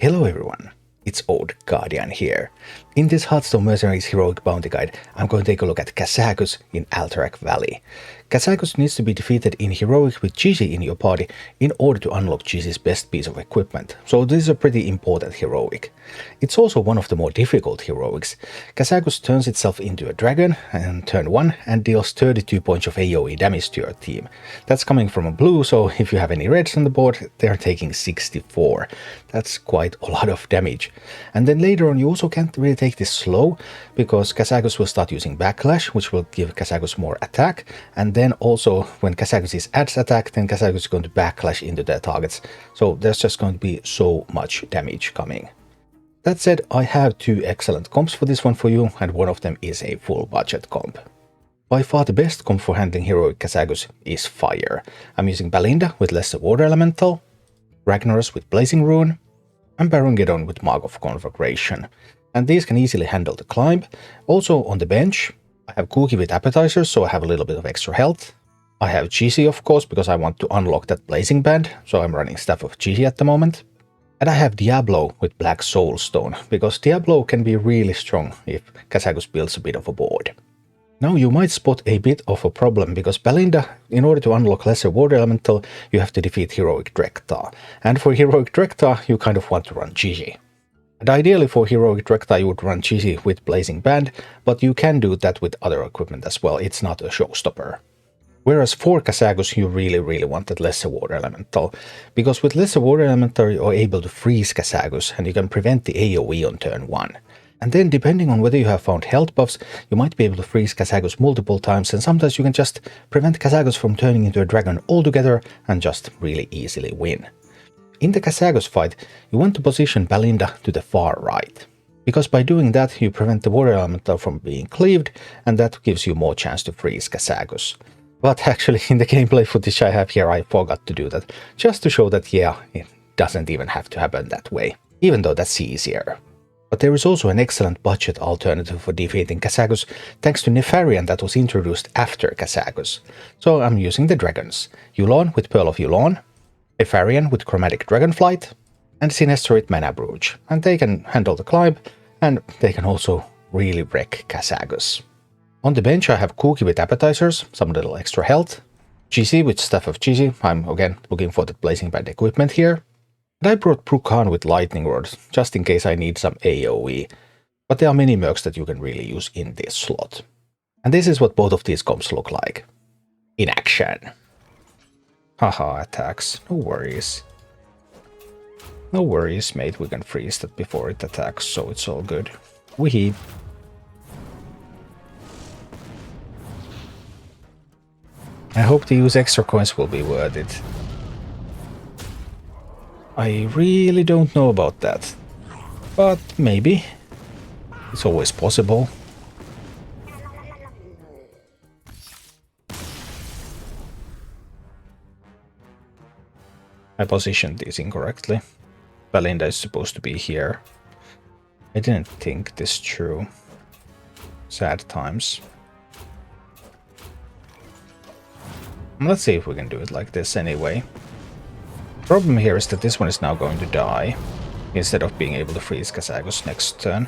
Hello everyone, it's Old Guardian here. In this Hearthstone Mercenaries Heroic Bounty Guide, I'm going to take a look at Kazakus in Alterac Valley. Kazakus needs to be defeated in Heroic with Gigi in your party in order to unlock Gigi's best piece of equipment, so this is a pretty important Heroic. It's also one of the more difficult Heroics. Kazakus turns itself into a dragon on turn 1 and deals 32 points of AoE damage to your team. That's coming from a blue, so if you have any reds on the board, they're taking 64. That's quite a lot of damage. And then later on you also can't really take this slow, because Kazakus will start using Backlash, which will give Kazakus more attack, and then also when Kazakus adds attack, then Kazakus is going to Backlash into their targets, so there's just going to be so much damage coming. That said, I have two excellent comps for this one for you, and one of them is a full budget comp. By far the best comp for handling Heroic Kazakus is Fire. I'm using Balinda with lesser Water Elemental, Ragnaros with Blazing Rune, and Baron Geddon with Mark of Conflagration. And these can easily handle the climb. Also on the bench, I have Cookie with Appetizers, so I have a little bit of extra health. I have Gigi, of course, because I want to unlock that Blazing Band, so I'm running Staff of Gigi at the moment. And I have Diablo with Black Soulstone, because Diablo can be really strong if Kazakus builds a bit of a board. Now you might spot a bit of a problem, because Balinda, in order to unlock lesser Water Elemental, you have to defeat Heroic Drektar. And for Heroic Drektar, you kind of want to run Gigi. And ideally for Heroic Drektar you would run Gigi with Blazing Band, but you can do that with other equipment as well, it's not a showstopper. Whereas for Kazakus you really want that lesser Water Elemental, because with lesser Water Elemental you are able to freeze Kazakus and you can prevent the AoE on turn 1. And then depending on whether you have found health buffs, you might be able to freeze Kazakus multiple times, and sometimes you can just prevent Kazakus from turning into a dragon altogether and just really easily win. In the Kazakus fight, you want to position Balinda to the far right, because by doing that you prevent the Water Elemental from being cleaved, and that gives you more chance to freeze Kazakus. But actually in the gameplay footage I have here I forgot to do that, just to show that yeah, it doesn't even have to happen that way, even though that's easier. But there is also an excellent budget alternative for defeating Kazakus thanks to Nefarian that was introduced after Kazakus. So I'm using the dragons, Yulon with Pearl of Yulon, Nefarian with Chromatic Dragonflight, and Sinestra with Mana Brooch, and they can handle the climb, and they can also really wreck Kazakus. On the bench I have Cookie with Appetizers, some little extra health, Gigi with Staff of Gigi, I'm again looking for the Blazing Band equipment here, and I brought Bru'kan with Lightning Rod, just in case I need some AoE, but there are many mercs that you can really use in this slot. And this is what both of these comps look like. In action. Haha, attacks. No worries. No worries, mate. We can freeze that before it attacks, so it's all good. Weehee. I hope to use extra coins will be worth it. I really don't know about that. But maybe. It's always possible. I positioned these incorrectly. Balinda is supposed to be here. I didn't think this through. Sad times. Let's see if we can do it like this anyway. Problem here is that this one is now going to die, instead of being able to freeze Kazakus next turn.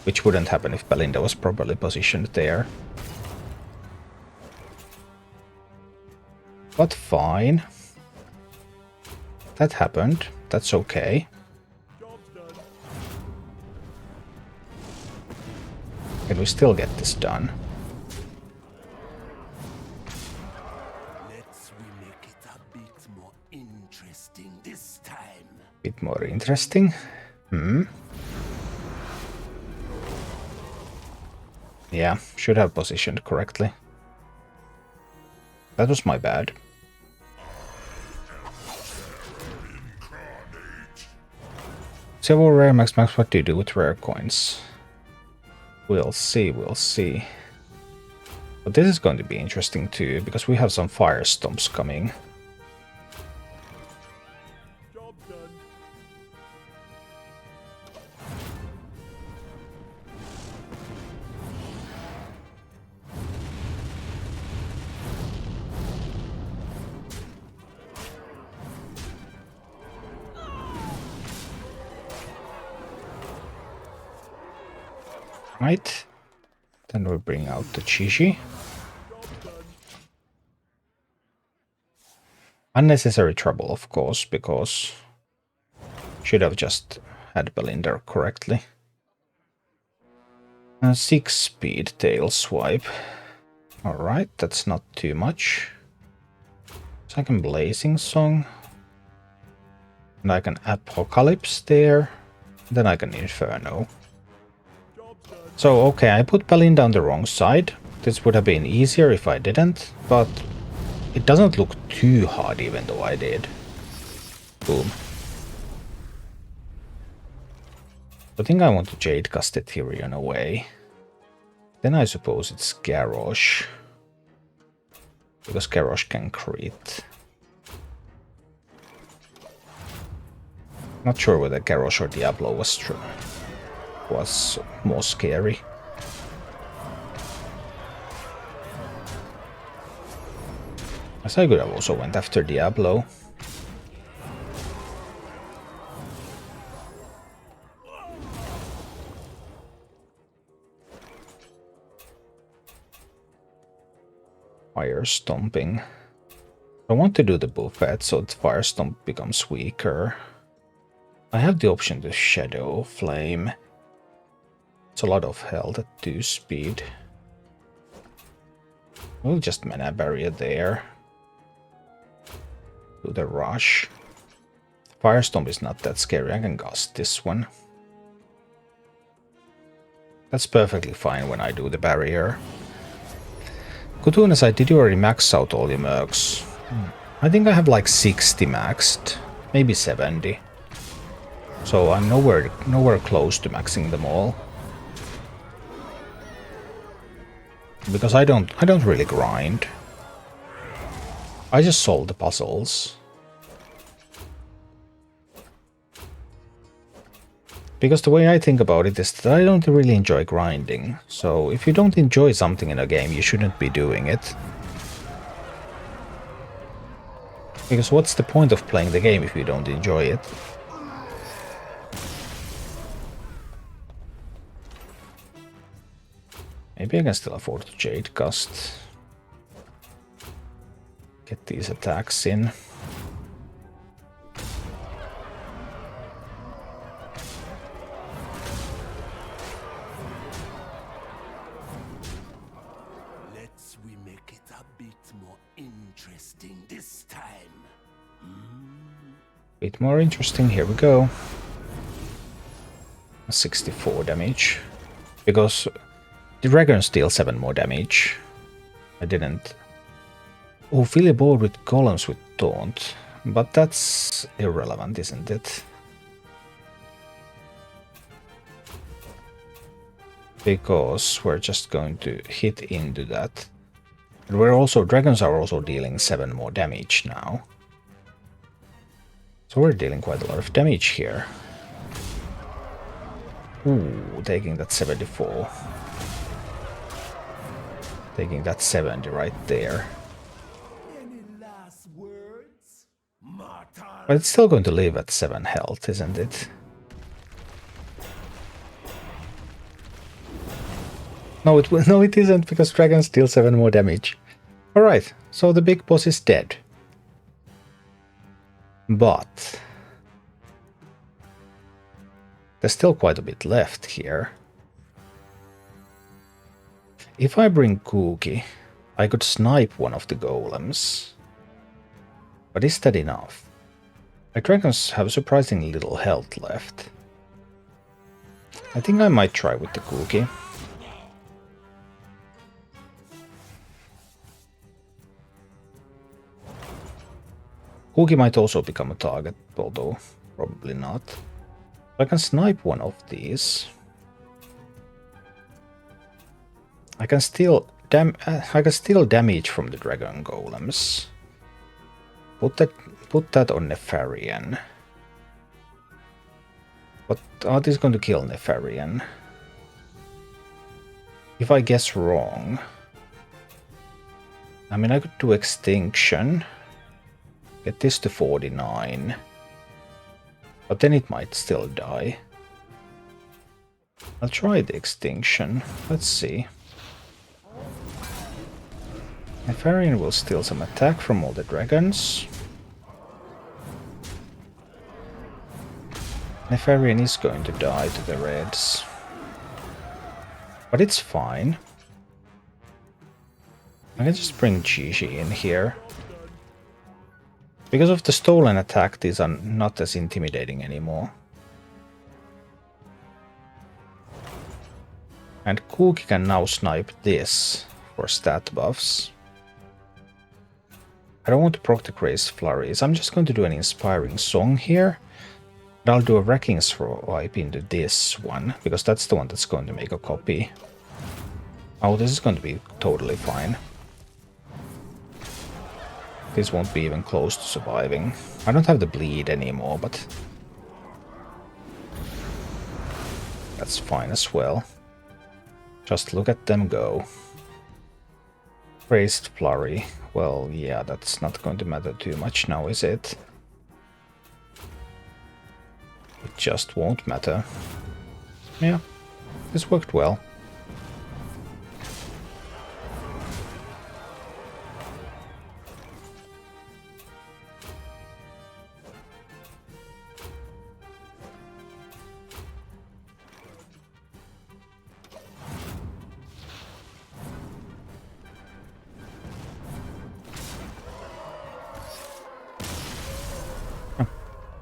Which wouldn't happen if Balinda was properly positioned there. But fine. That happened. That's okay. Can we still get this done? Let's make it a bit more interesting this time. Bit more interesting? Yeah, should have positioned correctly. That was my bad. Several rare max, what do you do with rare coins? We'll see, we'll see. But this is going to be interesting too, because we have some fire stomps coming. Job done. Right. Then we bring out the Chishi. Unnecessary trouble, of course, because should have just had Balinda correctly. 6 speed tail swipe. Alright, that's not too much. Second Blazing Song. And I can Apocalypse there. Then I can Inferno. So, okay, I put Balinda on the wrong side. This would have been easier if I didn't, but it doesn't look too hard even though I did. Boom. I think I want to Jade cast Ethereum away. Then I suppose it's Garrosh. Because Garrosh can crit. Not sure whether Garrosh or Diablo was more scary. As I could have also went after Diablo. Fire Stomping. I want to do the buffet so that Fire Stomp becomes weaker. I have the option to Shadow Flame. It's a lot of health at 2 speed. We'll just Mana Barrier there. Do the rush. Firestomp is not that scary, I can gust this one. That's perfectly fine when I do the barrier. Kutunesai, did you already max out all your mercs? I think I have like 60 maxed, maybe 70. So I'm nowhere close to maxing them all. Because I don't really grind. I just solve the puzzles. Because the way I think about it is that I don't really enjoy grinding. So if you don't enjoy something in a game, you shouldn't be doing it. Because what's the point of playing the game if you don't enjoy it? Maybe I can still afford to Jade Cast. Get these attacks in. Let's we make it a bit more interesting this time. Bit more interesting, here we go. 64 damage. Because the dragons deal 7 more damage. I didn't. Oh, fill a board with golems with taunt. But that's irrelevant, isn't it? Because we're just going to hit into that. And dragons are also dealing 7 more damage now. So we're dealing quite a lot of damage here. Ooh, taking that 74. Taking that 70 right there. Any last words? Mortal. But it's still going to leave at 7 health, isn't it? No, it isn't, because dragons deal 7 more damage. Alright, so the big boss is dead. But there's still quite a bit left here. If I bring Kuki, I could snipe one of the golems. But is that enough? My dragons have surprisingly little health left. I think I might try with the Kuki. Kuki might also become a target, although probably not. I can snipe one of these. I can steal damage from the dragon golems. Put that on Nefarian. But are these going to kill Nefarian? If I guess wrong, I mean I could do Extinction. Get this to 49. But then it might still die. I'll try the extinction. Let's see. Nefarian will steal some attack from all the dragons. Nefarian is going to die to the reds. But it's fine. I can just bring Gigi in here. Because of the stolen attack, these are not as intimidating anymore. And Cookie can now snipe this for stat buffs. I don't want to proc the Grace Flurries. I'm just going to do an Inspiring Song here. And I'll do a Wrecking Swipe into this one, because that's the one that's going to make a copy. Oh, this is going to be totally fine. This won't be even close to surviving. I don't have the bleed anymore, but that's fine as well. Just look at them go. Raised Flurry. Well, yeah, that's not going to matter too much now, is it? It just won't matter. Yeah, this worked well.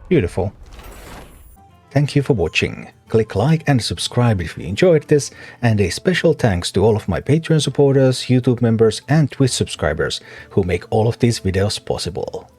Beautiful. Thank you for watching. Click like and subscribe if you enjoyed this, and a special thanks to all of my Patreon supporters, YouTube members and Twitch subscribers who make all of these videos possible.